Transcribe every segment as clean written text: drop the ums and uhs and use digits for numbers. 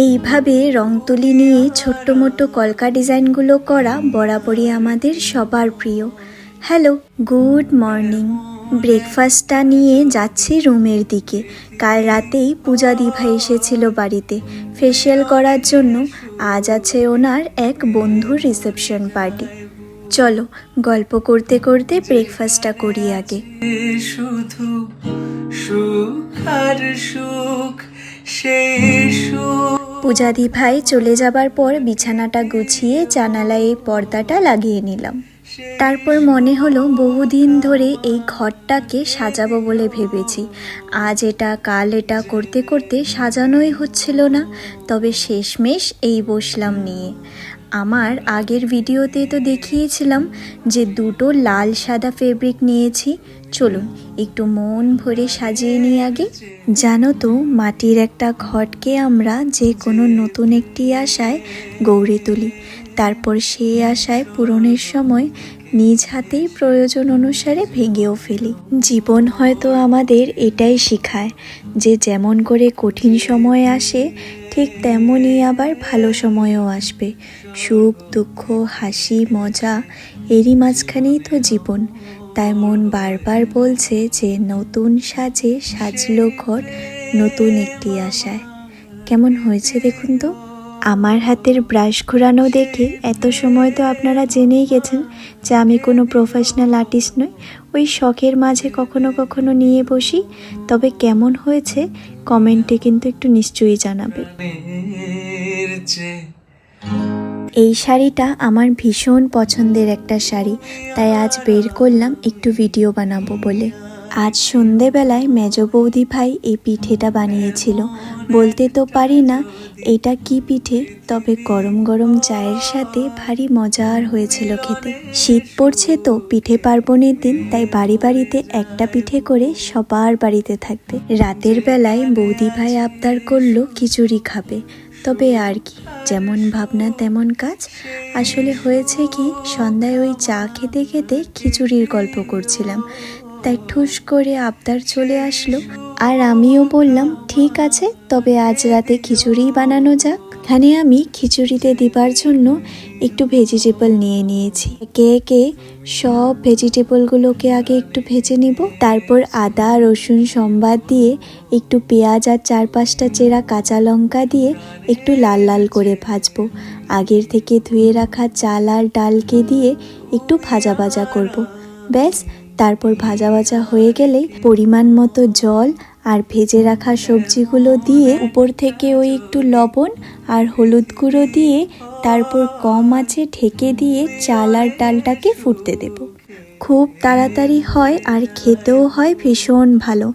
এইভাবে রং তুলি নিয়ে ছোট্ট মোটো কলকা ডিজাইনগুলো করা বরাবরই আমাদের সবার প্রিয়। Hello, good morning. ব্রেকফাস্টটা নিয়ে যাচ্ছি রুমের দিকে। কাল রাতেই পূজা দিভাই এসেছিল বাড়িতে ফেসিয়াল করার জন্য। আজ আছে ওনার এক বন্ধুর রিসেপশন পার্টি। চলো গল্প করতে করতে ব্রেকফাস্টটা করি আগে। শুধু সুখ আর সুখ, সেই সুখ। পূজাদি ভাই চলে যাবার পর বিছানাটা গুছিয়ে জানালায় এই পর্দাটা লাগিয়ে নিলাম। তারপর মনে হলো বহুদিন ধরে এই ঘরটাকে সাজাবো বলে ভেবেছি। আজ এটা কাল এটা করতে করতে সাজানোই হচ্ছিল না, তবে শেষমেশ এই বসলাম নিয়ে। আমার আগের ভিডিওতে তো দেখিয়েছিলাম যে দুটো লাল সাদা ফেব্রিক নিয়েছি। চলুন একটু মন ভরে সাজিয়ে নিই আগে। জানো তো, মাটির একটা ঘটকে আমরা যে কোনো নতুন একটি আশায় গড়ে তুলি, তারপর সেই আশায় পূরণের সময় নিজ হাতেই প্রয়োজন অনুসারে ভেঙেও ফেলি। জীবন হয়তো আমাদের এটাই শেখায় যে যেমন করে কঠিন সময় আসে, ঠিক তেমনই আবার ভালো সময়ও আসবে। সুখ দুঃখ হাসি মজা এরই মাঝখানেই তো জীবন। তাই মন বারবার বলছে যে নতুন সাজে সাজলো ঘর নতুন একটি আশায়। কেমন হয়েছে দেখুন তো। আমার হাতের ব্রাশ ঘোরানো দেখে এত সময় তো আপনারা জেনেই গেছেন যে আমি কোনো প্রফেশনাল আর্টিস্ট নই। ওই শখের মাঝে কখনো কখনো নিয়ে বসি। তবে কেমন হয়েছে কমেন্টে কিন্তু একটু নিশ্চয়ই জানাবে। এই শাড়িটা আমার ভীষণ পছন্দের একটা শাড়ি, তাই আজ বের করলাম একটু ভিডিও বানাবো বলে। আজ সন্ধেবেলায় মেজ বৌদি ভাই এই পিঠেটা বানিয়েছিল। বলতে তো পারি না এটা কি পিঠে, তবে গরম গরম চায়ের সাথে ভারী মজার হয়েছিল খেতে। শীত পড়ছে তো পিঠে পার্বণের দিন, তাই বাড়ি বাড়িতে একটা পিঠে করে সবার বাড়িতে থাকবে। রাতের বেলায় বৌদি ভাই আবদার করলো খিচুড়ি খাবে। তবে আর কি, যেমন ভাবনা তেমন কাজ। আসলে হয়েছে কি, সন্ধ্যায় ওই চা খেতে খেতে খিচুড়ির গল্প করছিলাম, তাই ঠুস করে আবদার চলে আসলো। আর আমিও বললাম ঠিক আছে, তবে আজ রাতে খিচুড়িই বানানো যাক। এখানে আমি খিচুড়িতে দিবার জন্য একটু ভেজিটেবল নিয়ে নিয়েছি। একে একে সব ভেজিটেবলগুলোকে আগে একটু ভেজে নিব। তারপর আদা রসুন সম্বাদ দিয়ে একটু পেঁয়াজ আর 4-5টা চেরা কাঁচা লঙ্কা দিয়ে একটু লাল লাল করে ভাজবো। আগের থেকে ধুয়ে রাখা চাল আর ডালকে দিয়ে একটু ভাজা ভাজা করব। ব্যাস, তারপর ভাজা ভাজা হয়ে গেলেই পরিমাণ মতো জল আর ভেজে রাখা সবজিগুলো দিয়ে উপর থেকে ওই একটু লবণ আর হলুদ গুঁড়ো দিয়ে তারপর কম আঁচে ঢেকে দিয়ে চাল আর ডালটাকে ফুটতে দেব। খুব তাড়াতাড়ি হয় আর খেতেও হয় ভীষণ ভালো।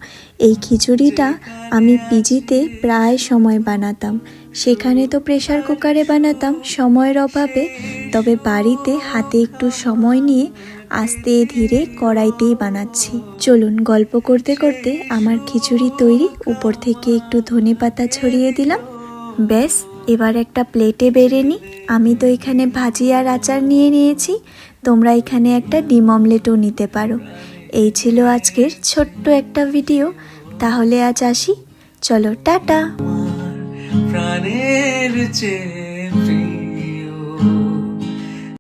এই খিচুড়িটা আমি পিজিতে প্রায় সময় বানাতাম। সেখানে তো প্রেসার কুকারে বানাতাম সময়ের অভাবে, তবে বাড়িতে হাতে একটু সময় নিয়ে আস্তে ধীরে কড়াইতেই বানাচ্ছি। চলুন গল্প করতে করতে আমার খিচুড়ি তৈরি। উপর থেকে একটু ধনেপাতা ছড়িয়ে দিলাম। ব্যাস, এবার একটা প্লেটে বেড়ে নিই। আমি তো এখানে ভাজি আর আচার নিয়ে নিয়েছি, তোমরা এখানে একটা ডিম অমলেটও নিতে পারো। এই ছিল আজকের ছোট্ট একটা ভিডিও। তাহলে আজ আসি, চলো টাটা। প্রাণের চেয়ে